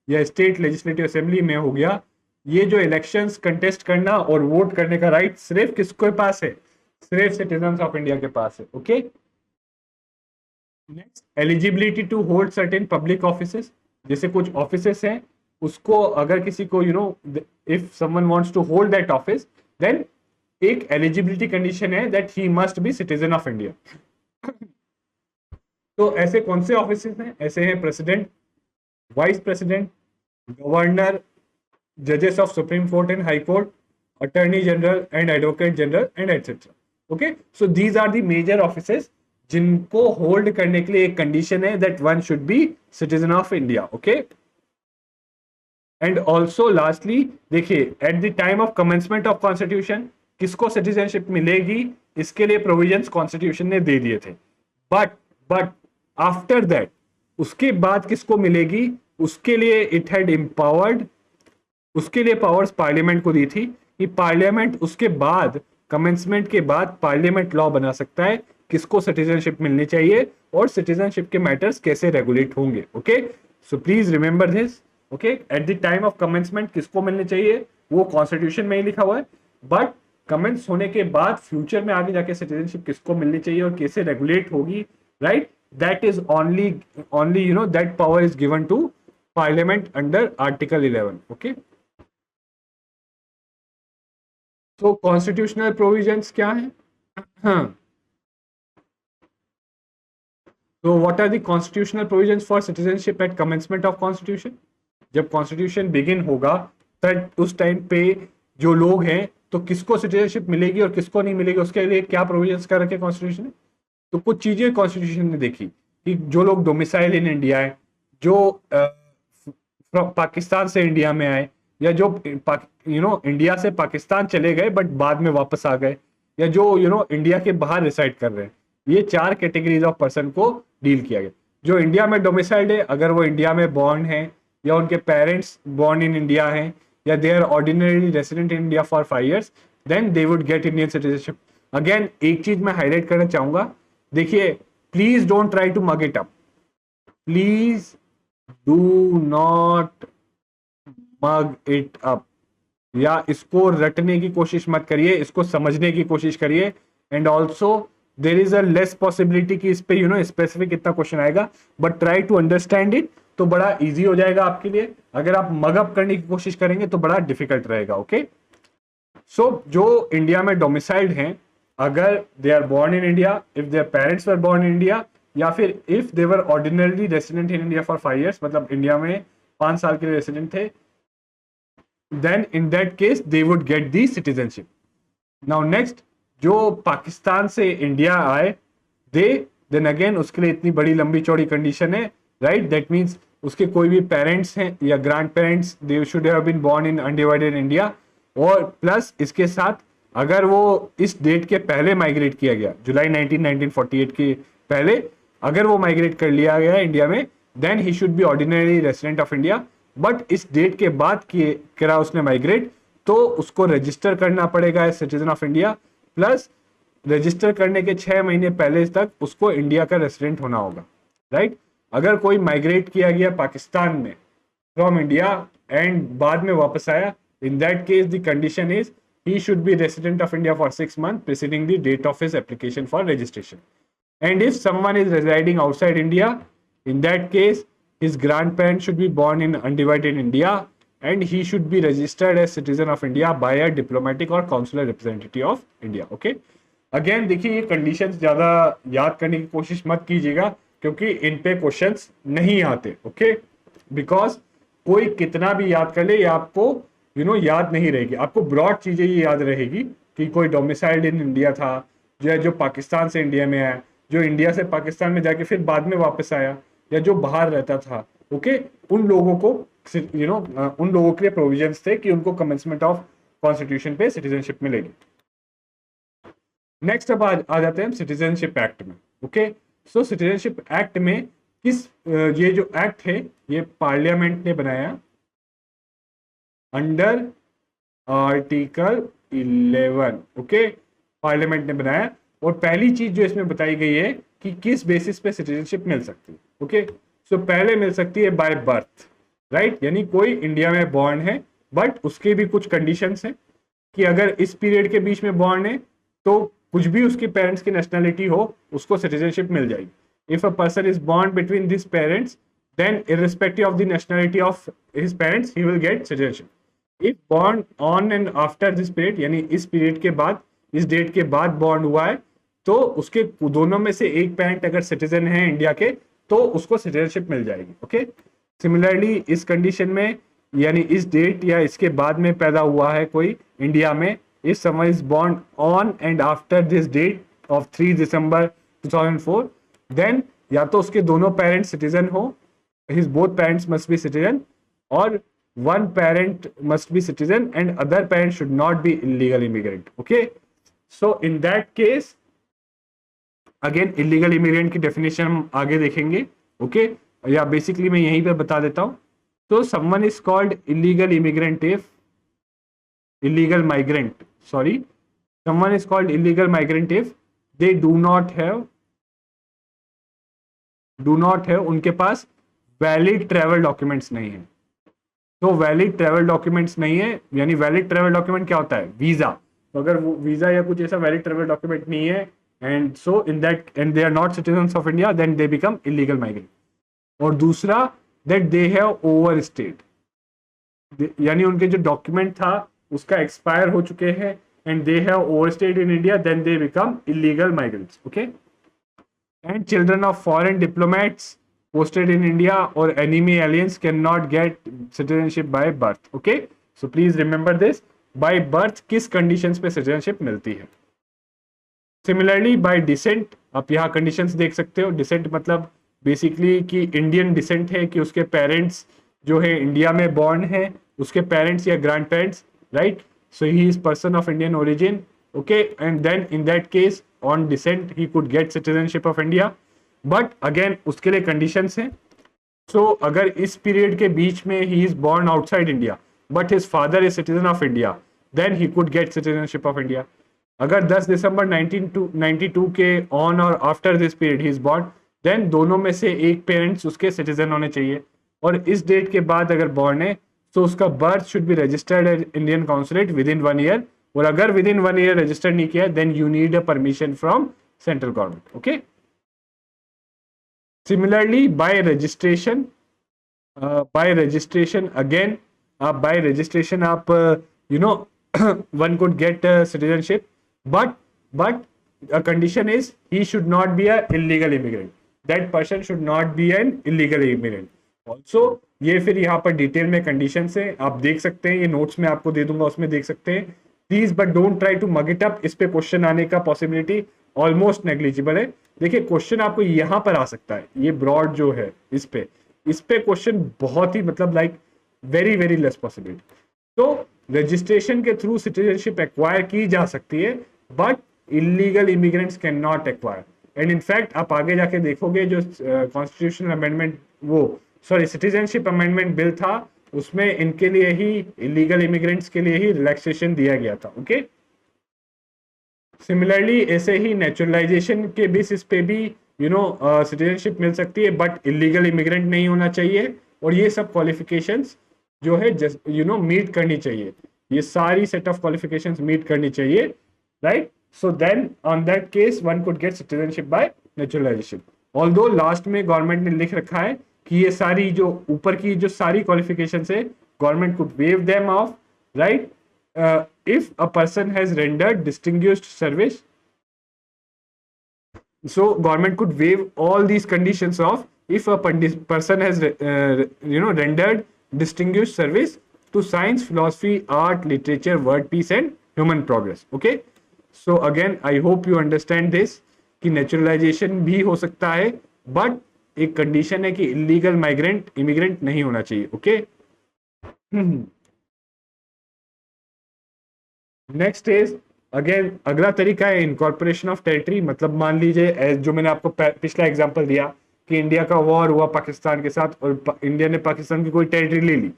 या स्टेट लेजिस्लेटिव असेंबली में हो गया, ये जो इलेक्शंस कंटेस्ट करना और वोट करने का राइट सिर्फ किसके पास है? सिर्फ सिटीजन्स ऑफ इंडिया के पास है, okay. Next, eligibility to hold certain public offices, जैसे कुछ ऑफिसेस हैं, उसको अगर किसी को if someone wants to hold that office, then एक एलिजिबिलिटी कंडीशन है that he must be citizen of India. तो ऐसे कौन से ऑफिसेस हैं? ऐसे हैं प्रेसिडेंट, वाइस प्रेसिडेंट, गवर्नर, जजेस of supreme court and high court, attorney general and advocate general and etcetera, okay. So these are the major offices जिनको hold करने के लिए एक कंडीशन है that one should be citizen of India, okay. And also lastly देखिए, at the time of commencement of constitution किसको citizenship मिलेगी, इसके लिए प्रोविजंस कॉन्स्टिट्यूशन ने दे दिए थे, बट आफ्टर दैट, उसके बाद किसको मिलेगी? उसके लिए इट हैड एम्पावर्ड, उसके लिए पावर्स पार्लियामेंट को दी थी कि पार्लियामेंट उसके बाद, कमेंसमेंट के बाद पार्लियामेंट लॉ बना सकता है किसको सिटीजनशिप मिलनी चाहिए और सिटीजनशिप के मैटर्स कैसे रेगुलेट होंगे, okay. So please remember this, okay. Eight the time of commencement किसको मिलने चाहिए वो कॉन्स्टिट्यूशन में ही लिखा हुआ है, बट कमेंस होने के बाद फ्यूचर में आगे जाके सिटीजनशिप किसको मिलनी चाहिए और कैसे रेगुलेट होगी, right, that is only that power is given to parliament under article 11, okay. तो कॉन्स्टिट्यूशनल प्रोविजंस क्या है? हाँ, तो what are the constitutional provisions for citizenship at commencement of constitution? जब कॉन्स्टिट्यूशन बिगिन होगा तब उस टाइम पे जो लोग हैं तो किसको सिटीजनशिप मिलेगी और किसको नहीं मिलेगी, उसके लिए क्या प्रोविजंस कर रखे कॉन्स्टिट्यूशन ने? तो कुछ चीजें कॉन्स्टिट्यूशन ने देखी कि जो लोग डोमिसाइल इन इंडिया है, जो पाकिस्तान से इंडिया में आए, या जो इंडिया से पाकिस्तान चले गए बट बाद में वापस आ गए, या जो इंडिया के बाहर रिसाइड कर रहे हैं, ये 4 कैटेगरीज ऑफ पर्सन को डील किया गया। जो इंडिया में डोमिसाइल्ड है, अगर वो इंडिया में बॉर्न है या उनके पेरेंट्स बॉर्न इन इंडिया हैं या they are ordinary resident in India for 5 years, then they would get Indian citizenship. Again एक चीज मैं हाईलाइट करना चाहूंगा, देखिए please don't try to mug it up, please do not mug it up, या इसको रटने की कोशिश मत करिए, इसको समझने की कोशिश करिए। And also there is a less possibility कि इस पे स्पेसिफिक इतना क्वेश्चन आएगा, but try to understand it, तो बड़ा इजी हो जाएगा आपके लिए। अगर आप मगअप करने की कोशिश करेंगे तो बड़ा डिफिकल्ट रहेगा। ओके, सो जो इंडिया में डोमिसाइल्ड हैं, अगर they are born in India, if their parents were born in India, या फिर if they were ordinarily resident in India for 5 years, मतलब इंडिया में 5 साल के लिए रेसिडेंट थे, then in that case they would get the citizenship. Now next, जो पाकिस्तान से इंडिया आए, दे देन अगेन उसके लिए इतनी बड़ी लंबी चौड़ी कंडीशन है, राइट? दैट मीन्स उसके कोई भी पेरेंट्स हैं या grandparents, they should have been born in undivided India, और प्लस इसके साथ अगर वो इस डेट के पहले माइग्रेट किया गया, जुलाई 1948 के पहले अगर वो माइग्रेट कर लिया गया इंडिया में, then he should be ordinary resident of India. But इस डेट के बाद करा उसने माइग्रेट, तो उसको रजिस्टर करना पड़ेगा as citizen of India, plus register करने के 6 महीने पहले तक उसको इंडिया का रेसिडेंट होना होगा, राइट? अगर कोई माइग्रेट किया गया पाकिस्तान में फ्रॉम इंडिया एंड बाद में वापस आया, in that case the condition is he should be resident of India for 6 months preceding the date of his application for registration. And if someone is residing outside India, in that case his grandparents should be born in undivided India, and he should be registered as citizen of India by a diplomatic or consular representative of India. Okay, again देखिए ये conditions ज्यादा याद करने की कोशिश मत कीजिएगा, क्योंकि इन पे क्वेश्चंस नहीं आते। ओके, बिकॉज कोई कितना भी याद कर ले, ये आपको याद नहीं रहेगी। आपको ब्रॉड चीजें ये याद रहेगी कि कोई डोमिसाइल्ड इन इंडिया था, जो पाकिस्तान से इंडिया में आया, जो इंडिया से पाकिस्तान में जाके फिर बाद में वापस आया, या जो बाहर रहता था। ओके, उन लोगों को उन लोगों के लिए प्रोविजंस थे कि उनको कमेंसमेंट ऑफ कॉन्स्टिट्यूशन पे सिटीजनशिप मिलेगी। नेक्स्ट अब आ जाते हैं हम सिटीजनशिप एक्ट में। ओके, सो सिटीजनशिप एक्ट में ये जो एक्ट है ये पार्लियामेंट ने बनाया अंडर आर्टिकल 11। ओके, पार्लियामेंट ने बनाया, और पहली चीज जो इसमें बताई गई है कि किस बेसिस पे सिटीजनशिप मिल सकती है। ओके, सो पहले मिल सकती है बाय बर्थ, राइट? यानी कोई इंडिया में बॉर्न है, बट उसके भी कुछ कंडीशंस हैं कि अगर इस पीरियड के बीच में बॉर्न है तो कुछ भी उसके पेरेंट्स की नेशनलिटी हो, उसको सिटीजनशिप मिल जाएगी। If a person is born between this parents, then irrespective of the nationality of his parents he will get citizenship. If born on and after this period, यानी इस पीरियड के बाद, इस date के बाद बॉर्न हुआ है, तो उसके दोनों में से एक पेरेंट अगर सिटीजन है इंडिया के, तो उसको सिटीजनशिप मिल जाएगी। ओके, सिमिलरली इस कंडीशन में, यानी इस डेट या इसके बाद में पैदा हुआ है कोई इंडिया में, if someone is born on and after this date of 3 December 2004, then या तो उसके दोनों पेरेंट्स सिटीजन हो, his both parents must be citizen, or one parent must be citizen and other parent should not be illegal immigrant. Okay, so in that case again illegal immigrant की definition हम आगे देखेंगे। okay, या basically मैं यहीं पे बता देता हूँ। तो someone is called illegal immigrant if illegal migrant, sorry, someone is called illegal migrant if they do not have उनके पास वैलिड ट्रैवल डॉक्यूमेंट्स नहीं है। तो वैलिड ट्रैवल डॉक्यूमेंट्स नहीं है, यानी वैलिड ट्रैवल डॉक्यूमेंट क्या होता है? वीजा। तो अगर वो वीजा या कुछ ऐसा वैलिड ट्रैवल डॉक्यूमेंट नहीं है, and so in that and they are not citizens of India, then they become illegal migrant. और दूसरा, that they have overstayed, यानी उनके जो डॉक्यूमेंट था उसका एक्सपायर हो चुके हैं, and they have overstayed in India, then they become illegal migrants. Okay, and children of foreign diplomats posted in India or enemy aliens cannot get citizenship by birth. Okay, so please remember this, by birth किस conditions पे citizenship मिलती है। Similarly by descent, आप यहाँ conditions देख सकते हो। descent मतलब basically कि Indian descent है, कि उसके parents जो है इंडिया में born है, उसके parents या grandparents, right? So he is person of Indian origin. Okay, and then in that case on descent he could get citizenship of India. But again उसके लिए कंडीशंस हैं। सो अगर इस पीरियड के बीच में he is born outside India but his father is citizen of India, then he could get citizenship of India. अगर 10 दिसंबर 1992 के ऑन और after this period he is born, then दोनों में से एक पेरेंट्स उसके सिटीजन होने चाहिए, और इस डेट के बाद अगर बॉर्न है तो उसका birth should be registered at Indian consulate within 1 year, और अगर विद इन 1 ईयर रजिस्टर्ड नहीं किया then you need a permission from central government. Okay. Similarly by registration, again आप बाय रजिस्ट्रेशन आप you know one could get citizenship, but a condition is he should not be a illegal immigrant. That person should not be an illegal immigrant. Also ये फिर यहाँ पर detail में condition है, आप देख सकते हैं, ये नोट्स में आपको दे दूंगा, उसमें देख सकते हैं. Please but don't try to mug it up. इस पे क्वेश्चन आने का पॉसिबिलिटी ऑलमोस्ट नेग्लिजिबल है. देखिए क्वेश्चन आपको यहाँ पर आ सकता है, ये ब्रॉड जो है इस पे क्वेश्चन बहुत ही मतलब like very very less possibility. तो रजिस्ट्रेशन के थ्रू सिटीजनशिप एक्वायर की जा सकती है, but illegal immigrants can not acquire. And in fact आप आगे जाके देखोगे जो constitutional amendment citizenship amendment bill था, उसमें इनके लिए ही, इलीगल इमिग्रेंट्स के लिए ही रिलैक्सेशन दिया गया था. ओके. सिमिलरली ऐसे ही नेचुरलाइजेशन के बेसिस पे भी सिटीजनशिप मिल सकती है, बट इलीगल इमिग्रेंट नहीं होना चाहिए, और ये सब क्वालिफिकेशंस जो है मीट करनी चाहिए. ये सारी सेट ऑफ क्वालिफिकेशंस मीट करनी चाहिए, right. So then on that case one could get citizenship by naturalisation. Although last में गवर्नमेंट ने लिख रखा है कि ये सारी जो ऊपर की जो सारी क्वालिफिकेशंस है government could wave them of, right. If a person has rendered distinguished service, so government could waive all these conditions of if a person has rendered distinguished service to science, philosophy, art, literature, word peace and human progress. Okay, so again I hope you understand this कि naturalization भी हो सकता है, but एक condition है कि illegal immigrant नहीं होना चाहिए. Okay. नेक्स्ट इज अगेन अगला तरीका है इनकॉर्पोरेशन ऑफ टेरिटरी. मतलब मान लीजिए जो मैंने आपको पिछला एग्जांपल दिया कि इंडिया का वॉर हुआ पाकिस्तान के साथ और इंडिया ने पाकिस्तान की कोई टेरिटरी ले ली,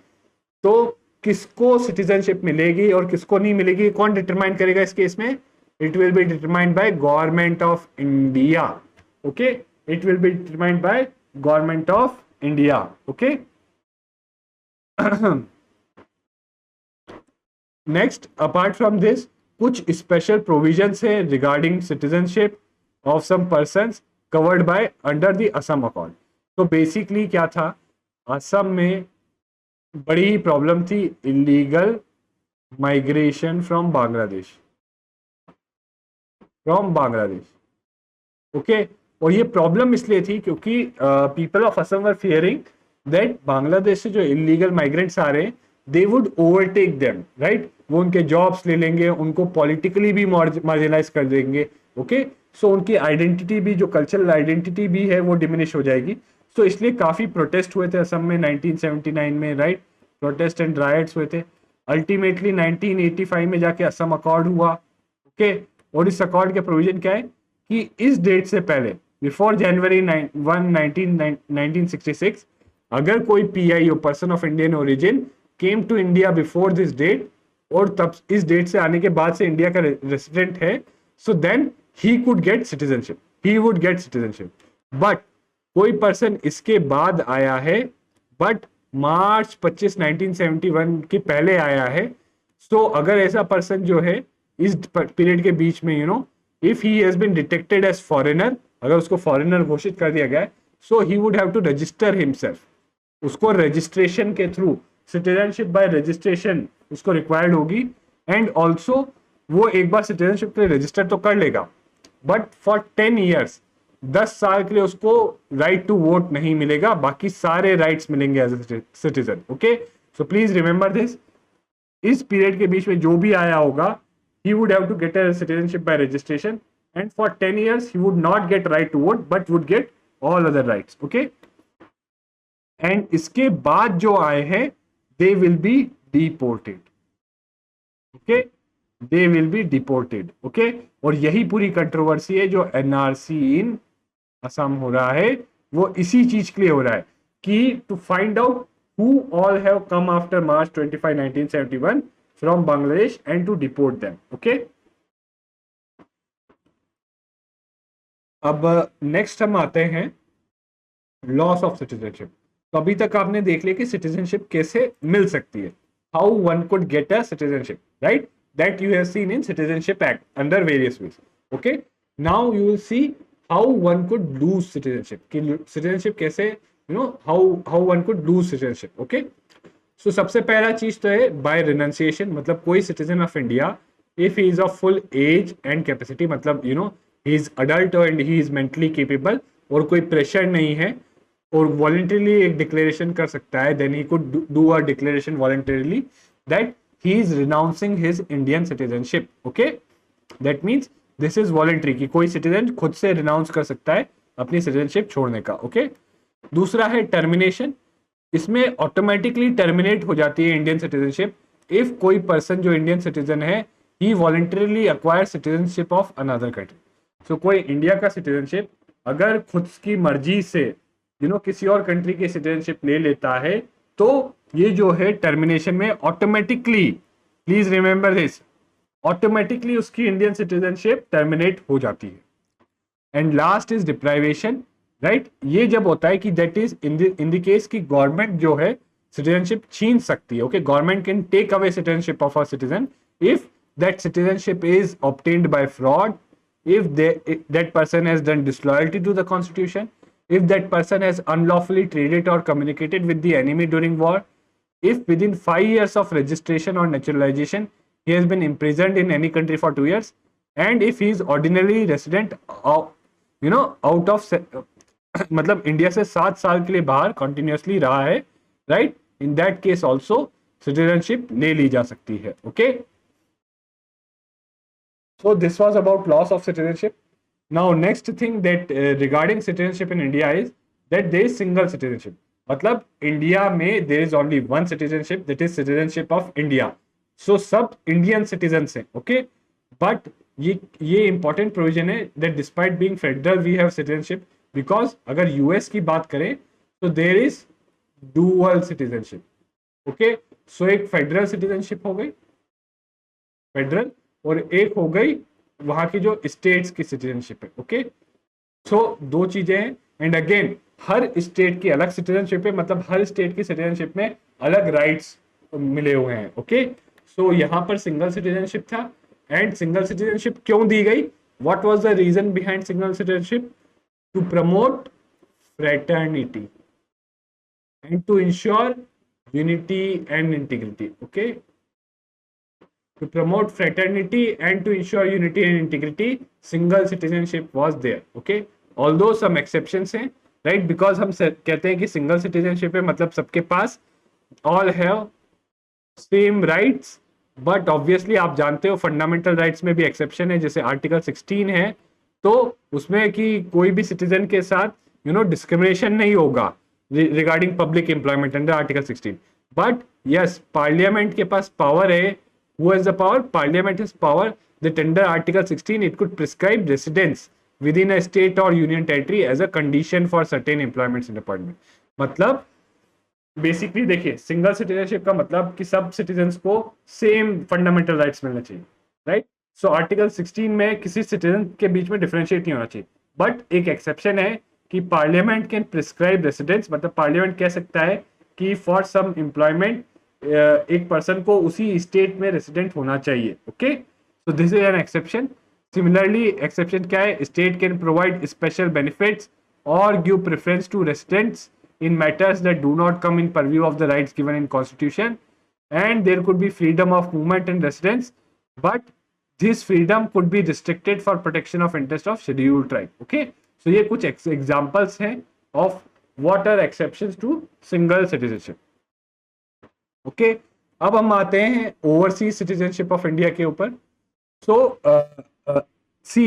तो किसको सिटीजनशिप मिलेगी और किसको नहीं मिलेगी, कौन डिटरमाइन करेगा इस केस में? It will be determined by government of India. Okay, it will be determined by government of India. Okay. Next, apart from this कुछ स्पेशल प्रोविजंस है regarding citizenship of some persons covered by under the Assam accord. तो basically क्या था, असम में बड़ी ही problem थी illegal migration from Bangladesh. Okay. और ये प्रॉब्लम इसलिए थी क्योंकि people of Assam were fearing that Bangladesh से जो इलीगल माइग्रेंट्स आ रहे हैं they would overtake them, right. वो उनके जॉब्स ले लेंगे, उनको पॉलिटिकली भी मार्जिनलाइज कर देंगे. ओके. सो उनकी आइडेंटिटी भी, जो कल्चरल आइडेंटिटी भी है वो डिमिनिश हो जाएगी. तो इसलिए काफी प्रोटेस्ट हुए थे असम में 1979 में, राइट. प्रोटेस्ट एंड राइट्स हुए थे. अल्टीमेटली 1985 में जाके असम अकॉर्ड हुआ. ओके. और इस अकॉर्ड के प्रोविजन क्या है कि इस डेट से पहले, बिफोर जनवरी 1966, अगर कोई PI person of Indian origin came to India before this date, और तब इस डेट से आने के बाद से इंडिया का रेसिडेंट है, so then he could get citizenship, he would get citizenship. But कोई पर्सन इसके बाद आया है, बट मार्च 25 1971 के पहले आया है, सो अगर ऐसा पर्सन जो है इस पीरियड के बीच में if he has been detected as foreigner, अगर उसको फॉरेनर घोषित कर दिया गया है, so he would have to register himself. उसको रजिस्ट्रेशन के थ्रू, सिटीजनशिप बाय रजिस्ट्रेशन उसको रिक्वायर्ड होगी. एंड ऑल्सो वो एक बार सिटीजनशिप के लिए रजिस्टर तो कर लेगा, बट फॉर 10 ईयर्स 10 साल के लिए उसको राइट टू वोट नहीं मिलेगा, बाकी सारे राइट्स मिलेंगे as a citizen. Okay. So please remember this. इस पीरियड के बीच में जो भी आया होगा, he would have to get a citizenship by registration, and for 10 years he would not get right to vote but would get all other rights. Okay. And इसके बाद जो आए हैं they will be deported. Okay, they will be deported. Okay. और यही पूरी controversy है जो एनआरसी इन असम हो रहा है, वो इसी चीज के लिए हो रहा है कि to find out who all have come after March 25 1971 from Bangladesh and to deport them. Okay. अब नेक्स्ट हम आते हैं लॉस ऑफ सिटीजनशिप. तो अभी तक आपने देख लिया कि सिटीजनशिप कैसे मिल सकती है, how one could get a citizenship, right, that you have seen in citizenship act under various ways. Okay, now you will see how one could lose citizenship, कि सिटीजनशिप कैसे, you know, how one could lose citizenship. Okay, so सबसे पहला चीज तो है by renunciation, मतलब कोई citizen of India if he is of full age and capacity, मतलब you know he is adult and he is mentally capable, और कोई प्रेशर नहीं है, और वॉलंटरली एक डिक्लेरेशन कर सकता है, then he could do a declaration voluntarily that he is renouncing his Indian citizenship. Okay, that means this is voluntary, कि कोई सिटीजन खुद से रिनाउंस कर सकता है अपनी सिटीजनशिप छोड़ने का. ओके, दूसरा है टर्मिनेशन, इसमें ऑटोमेटिकली टर्मिनेट हो जाती है इंडियन सिटीजनशिप इफ कोई पर्सन जो इंडियन सिटीजन है he voluntarily acquire citizenship of another country. So कोई इंडिया का सिटीजनशिप अगर खुद की मर्जी से किसी और कंट्री की सिटीजनशिप ले लेता है, तो ये जो है टर्मिनेशन में automatically, please remember this, automatically उसकी इंडियन सिटीजनशिप टर्मिनेट हो जाती है. And last is deprivation, right, ये जब होता है कि that is in the case की गवर्नमेंट जो है सिटीजनशिप छीन सकती है. Okay, government can take away citizenship of a citizen if that citizenship is obtained by fraud, if that person has done disloyalty to the constitution, if that person has unlawfully traded or communicated with the enemy during war, if within 5 years of registration or naturalization he has been imprisoned in any country for 2 years, and if he is ordinarily resident out of मतलब India से 7 साल के लिए बाहर continuously रहा है, right, in that case also citizenship ले ली जा सकती है. Okay, so this was about loss of citizenship. Now next thing that regarding citizenship in India is that there is single citizenship, मतलब इंडिया में there is only one citizenship, that is citizenship of India. So सब Indian citizens हैं. Okay, but ये important provision है that despite being federal we have citizenship, because अगर US की बात करें तो there is dual citizenship. Okay, so एक फेडरल सिटीजनशिप हो गई, फेडरल, और एक हो गई वहां की जो स्टेट्स की सिटीजनशिप है. ओके, सो दो चीजें हैं. एंड अगेन हर स्टेट की अलग सिटीजनशिप है, मतलब हर स्टेट की सिटीजनशिप में अलग राइट्स मिले हुए हैं. ओके, सो यहाँ पर सिंगल सिटीजनशिप था. एंड सिंगल सिटीजनशिप क्यों दी गई, what was the reason behind single citizenship, to promote fraternity and to ensure unity and integrity. Okay, to promote fraternity and to ensure unity and integrity, single citizenship was there. Okay, although some exceptions हैं, right, because हम कहते हैं कि single citizenship है मतलब सबके पास all have same rights, but obviously आप जानते हो fundamental rights में भी exception है, जैसे article 16 है, तो उसमें कि कोई भी citizen के साथ discrimination नहीं होगा regarding public employment under article 16. but yes, parliament के पास power है. Who has the power? Parliament has power that under Article 16 it could prescribe residence within a state or union territory as a condition for certain employments and appointment. मतलब basically देखिए, single citizenship का मतलब कि सब citizens को same fundamental rights मिलना चाहिए, right. So article 16 में किसी सिटीजन के बीच में डिफरेंशिएट नहीं होना चाहिए. बट एक एक्सेप्शन है कि पार्लियामेंट कैन प्रिस्क्राइब रेसिडेंस, मतलब पार्लियामेंट कह सकता है कि फॉर सम एम्प्लॉयमेंट एक पर्सन को उसी स्टेट में रेसिडेंट होना चाहिए. Okay, so this is an exception. Similarly exception क्या है, state can provide special benefits और give preference to residents in matters that do not come in purview of the rights given in constitution, and there could be freedom of movement and residence, but this freedom could be restricted for protection of interest of scheduled tribe. Okay, so ये कुछ examples हैं of what are exceptions to single citizenship. Okay, अब हम आते हैं overseas citizenship of India के ऊपर. सो सी,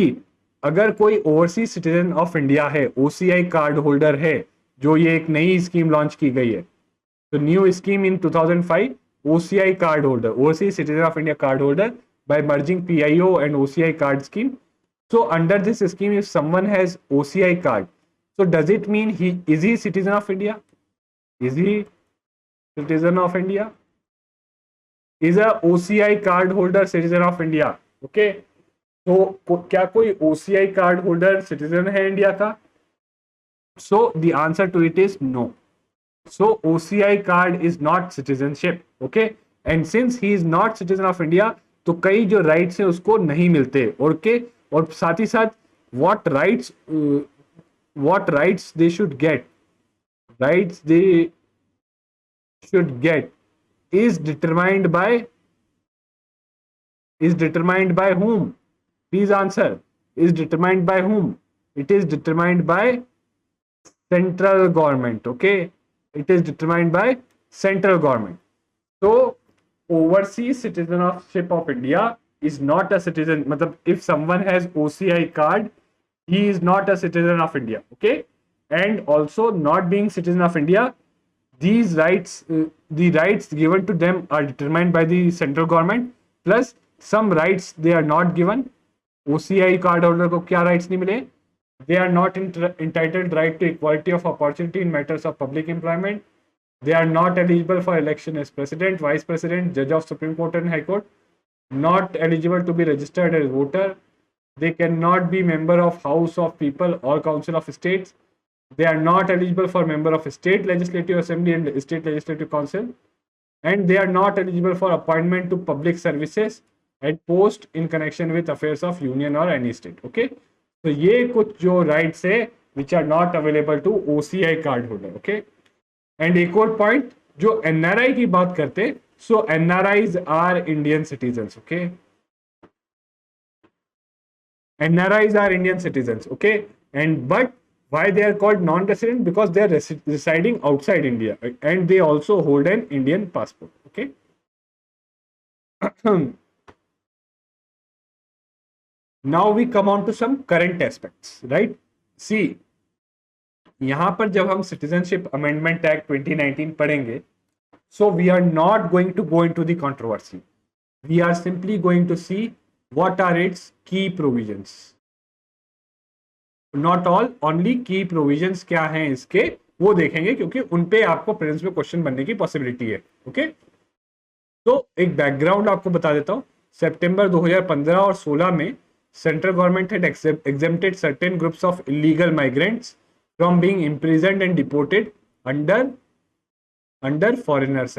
अगर कोई ओवरसीज सिटीजन ऑफ इंडिया है, ओसीआई कार्ड होल्डर है, जो ये एक नई स्कीम लॉन्च की गई है, तो new scheme in 2005, OCI card holder, overseas citizen of India card holder, by merging PIO and OCI card scheme. So under this scheme, if someone has OCI card, so does it mean is he citizen of India? Is he citizen of India? Is a OCI card holder citizen of India? Okay, तो क्या कोई OCI card holder citizen है India का? So the answer to it is no. So OCI card is not citizenship, okay? And since he is not citizen of India, तो कई जो rights है उसको नहीं मिलते, okay? और साथ ही साथ what rights they should get, rights they should get is determined by whom? Please answer. Is determined by whom? It is determined by central government, okay? It is determined by central government. So overseas citizenship of India is not a citizen. Matlab, if someone has OCI card, he is not a citizen of India, okay? And also not being citizen of India, these rights, the rights given to them are determined by the central government, plus some rights they are not given. OCI card holder को क्या rights नहीं मिले? They are not entitled right to equality of opportunity in matters of public employment. They are not eligible for election as president, vice president, judge of Supreme Court and High Court. Not eligible to be registered as voter. They cannot be member of House of People or Council of States. They are not eligible for member of State Legislative Assembly and State Legislative Council. And they are not eligible for appointment to public services at post in connection with affairs of union or any state. Okay. तो ये कुछ जो rights है which are not available to OCI card holder. Okay. And एक और point जो NRI की बात करते, so NRIs are Indian citizens. Okay. NRIs are Indian citizens, okay, and but why they are called non-resident? Because they are residing outside India, and they also hold an Indian passport, okay. Now we come on to some current aspects, right? See, यहाँ पर जब हम Citizenship Amendment Act 2019 पढ़ेंगे, so we are not going to go into the controversy. We are simply going to see what are its key provisions. Not all, only key provisions क्या हैं इसके वो देखेंगे, क्योंकि उन पे आपको प्रीलिम्स में क्वेश्चन बनने की पॉसिबिलिटी है. ओके. तो एक बैकग्राउंड आपको बता देता हूँ. सितंबर 2015 और 16 में central government had exempted certain groups of illegal migrants from being imprisoned and deported under Foreigners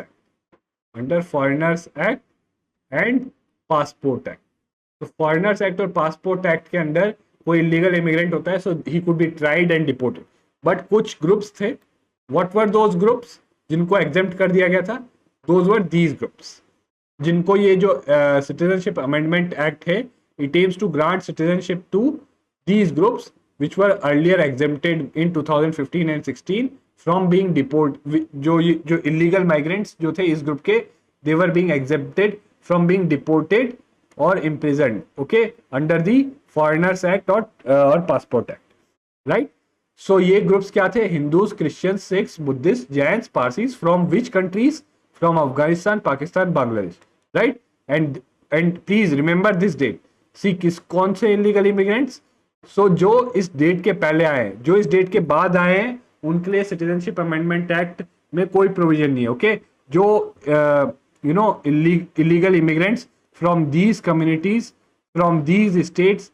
Act and Passport Act. तो फॉरेनर्स एक्ट और पासपोर्ट एक्ट के अंदर कोई इलीगल इमिग्रेंट होता है, so he could be tried and deported. But कुछ groups थे. What were those groups जिनको एग्जेम्प्ट कर दिया गया था? दोज वर दीज ग्रुप्स जिनको ये जो सिटीजनशिप अमेंडमेंट एक्ट है, it aims to grant citizenship to these groups which were earlier exempted in 2015 and 16 from being deport. जो इलीगल माइग्रेंट्स जो थे इस ग्रुप के, they were being exempted from being deported or imprisoned, okay, under the Foreigners Act or Passport Act, right? So ये groups क्या थे? Hindus, Christians, Sikhs, Buddhists, Jains, Parsis. From which countries? From Afghanistan, Pakistan, Bangladesh, right? And please remember this date. See कौन से illegal immigrants? So जो इस date के पहले आए हैं, जो इस डेट के बाद आए हैं, उनके लिए सिटीजनशिप अमेंडमेंट एक्ट में कोई प्रोविजन नहीं है. ओके. जो illegal immigrants from these communities, from these states,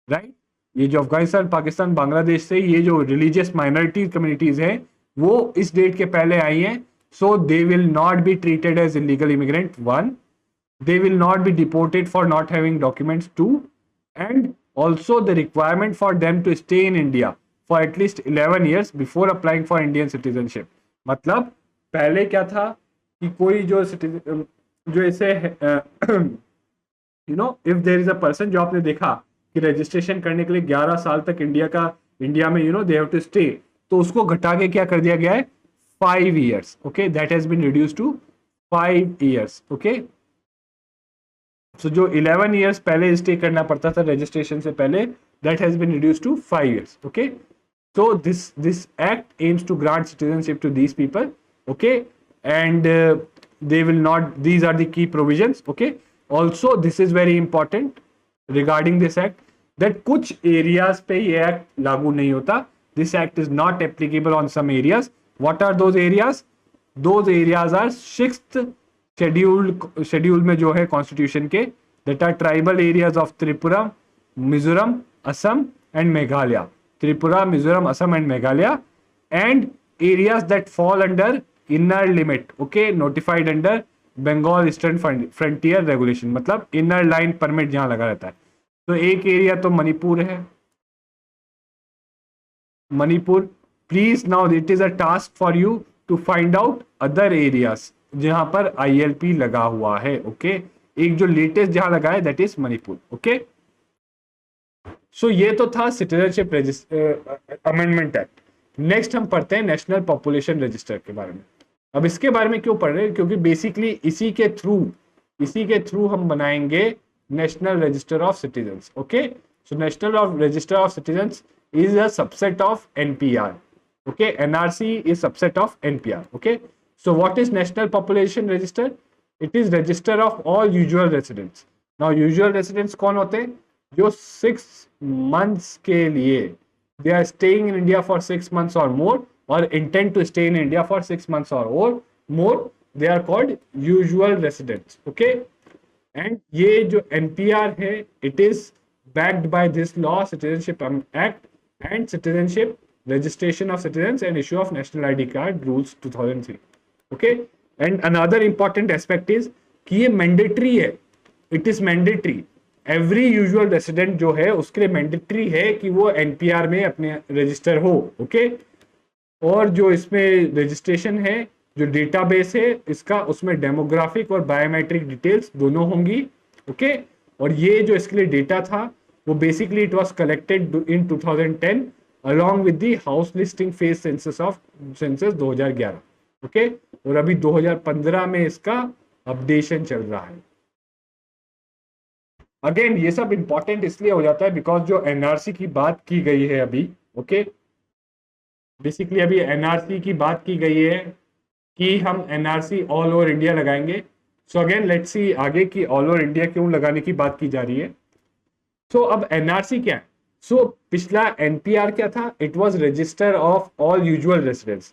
right? ये जो अफगानिस्तान, पाकिस्तान, बांग्लादेश से ये जो रिलीजियस माइनॉरिटी कम्युनिटीज हैं वो इस डेट के पहले आई हैं. So they will not be treated as illegal immigrant. 1, they will not be deported for not having documents. 2, and also the requirement for them to stay in India for at least 11 years before applying for Indian citizenship. मतलब पहले क्या था कि कोई जो ऐसे if there is a person, जो आपने देखा कि रजिस्ट्रेशन करने के लिए 11 साल तक इंडिया में they have to stay, तो उसको घटा के क्या कर दिया गया है? 5 years. Okay, that has been reduced to 5 years. Okay. So जो 11 years पहले स्टे करना पड़ता था रजिस्ट्रेशन से पहले, that has been reduced to 5 years. Okay. So this act aims to grant citizenship to these people. Okay. And they will not, these are the key provisions. Okay. Also this is very important regarding this act that कुछ areas पे ये act लागू नहीं होता. This act is not applicable on some areas. What are those areas? Those areas are 6th schedule में जो है constitution के, that are tribal areas of Tripura, Mizoram, Assam and Meghalaya. Tripura, Mizoram, Assam and Meghalaya, and areas that fall under inner limit, okay, notified under Bengal eastern frontier regulation, मतलब inner line permit जहां लगा रहता है। तो एक area तो मणिपुर है, Manipur. Please now it is a task for you to find out other areas जहां पर ILP लगा हुआ है, ओके। एक जो लेटेस्ट जहां लगा है that is Manipur, okay. So ये तो था सिटीजनशिप अमेंडमेंट एक्ट। नेक्स्ट हम पढ़ते हैं नेशनल पॉपुलेशन रजिस्टर के बारे में। अब इसके बारे में क्यों पढ़ रहे हैं, क्योंकि बेसिकली इसी के थ्रू हम बनाएंगे national register of citizens, okay. So national register of citizens is a subset of NPR, okay. NRC is subset of NPR, okay. So what is National Population Register? It is register of all usual residents. Now usual residents कौन होते हैं? जो 6 months के लिए they are staying in India for 6 months or more or intend to stay in India for 6 months or more, they are called usual residents, okay. And ये जो NPR है, it is backed by this law, Citizenship Act and Citizenship Registration of Citizens and Issue of National ID Card Rules 2003, okay. And another important aspect is कि ये mandatory है, it is mandatory. Every usual resident जो है उसके लिए mandatory है कि वो NPR में अपने register हो, okay. और जो इसमें registration है, जो database है इसका, उसमें demographic और biometric details दोनों होंगी, okay. और ये जो इसके लिए data था वो basically it was collected in 2010 along with the house listing phase census of census 2011, okay. और अभी 2015 में इसका अपडेशन चल रहा है। अगेन ये सब इंपॉर्टेंट इसलिए हो जाता है बिकॉज जो NRC की बात की गई है अभी, ओके, बेसिकली अभी NRC की बात की गई है कि हम NRC ऑल ओवर इंडिया लगाएंगे। सो अगेन लेट्स सी आगे की ऑल ओवर इंडिया क्यों लगाने की बात की जा रही है। सो अब NRC क्या है? सो पिछला NPR क्या था? It was register of all usual residents.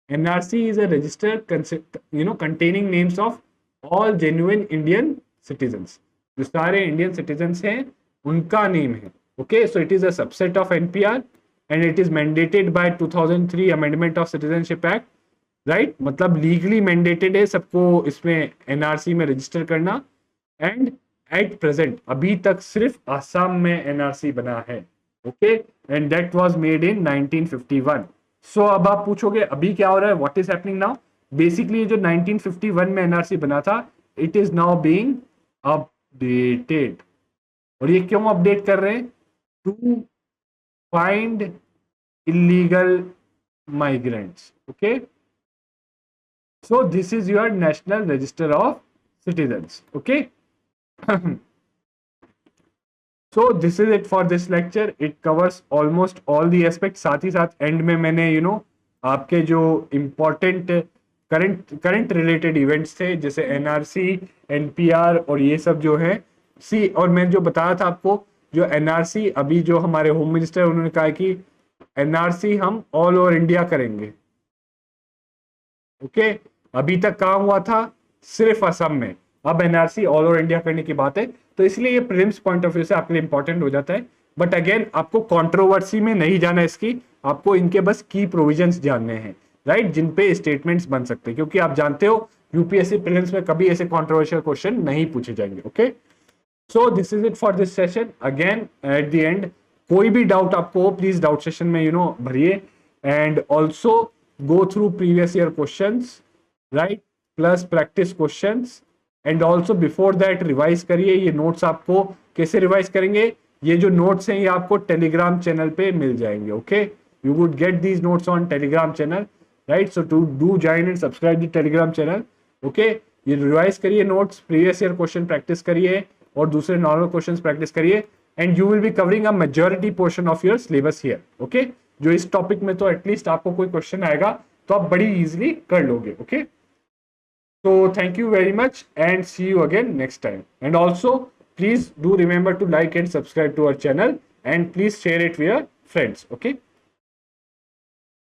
NRC is a resistor containing names of all genuine Indian citizens. जो सारे इंडियन सिटीजन्स हैं उनका नेम है, okay. So it is a subset of NPR and it is mandated bye 2003 amendment of citizenship act, right. मतलब legally mandated है सबको इसमें NRC में रजिस्टर करना। एंड एट प्रेजेंट अभी तक सिर्फ आसाम में NRC बना है, okay. And that was made in 1951। So अब आप पूछोगे अभी क्या हो रहा है, what is happening now? Basically जो 1951 में NRC बना था, it is now being updated. और ये क्यों अपडेट कर रहे हैं? To find illegal migrants, okay. So this is your national register of citizens, okay. So this is it for this lecture. It covers almost all the aspects. साथ ही साथ and में मैंने आपके जो इम्पोर्टेंट करंट रिलेटेड इवेंट्स थे जैसे NRC, NPR और ये सब जो है सी, और मैं जो बताया था आपको जो NRC अभी जो हमारे होम मिनिस्टर उन्होंने कहा कि NRC हम ऑल ओवर इंडिया करेंगे, ओके। अभी तक कहाँ हुआ था? सिर्फ असम में। अब NRC ऑल ओवर इंडिया करने की बात है, तो इसलिए ये प्रीलिम्स पॉइंट ऑफ व्यू से आपके लिए इंपॉर्टेंट हो जाता है। बट अगेन आपको कंट्रोवर्सी में नहीं जाना इसकी, आपको इनके बस की प्रोविजंस जानने हैं, राइट, जिन पे स्टेटमेंट्स बन सकते हैं, क्योंकि आप जानते हो UPSC प्रीलिम्स में कभी ऐसे कंट्रोवर्शियल क्वेश्चन नहीं पूछे जाएंगे, okay. So this is it for this session. Again at the end कोई भी डाउट आपको हो प्लीज डाउट सेशन में भरिए, and also go through previous year questions, right, plus practice questions. And also before that revise करिए। ये notes आपको कैसे रिवाइज करेंगे? ये जो नोट्स हैं ये आपको टेलीग्राम चैनल पे मिल जाएंगे, okay. You would get these notes on Telegram channel, right. So to do join and subscribe the Telegram channel, okay. ये रिवाइज करिए notes, previous year question practice करिए और दूसरे नॉर्मल क्वेश्चन प्रैक्टिस करिए, and you will be covering a majority portion of your syllabus here, okay. जो इस topic में तो एटलीस्ट आपको कोई क्वेश्चन आएगा तो आप बड़ी इजिली कर लोगे, okay. So thank you very much and see you again next time. And also please do remember to like and subscribe to our channel and please share it with your friends. Okay.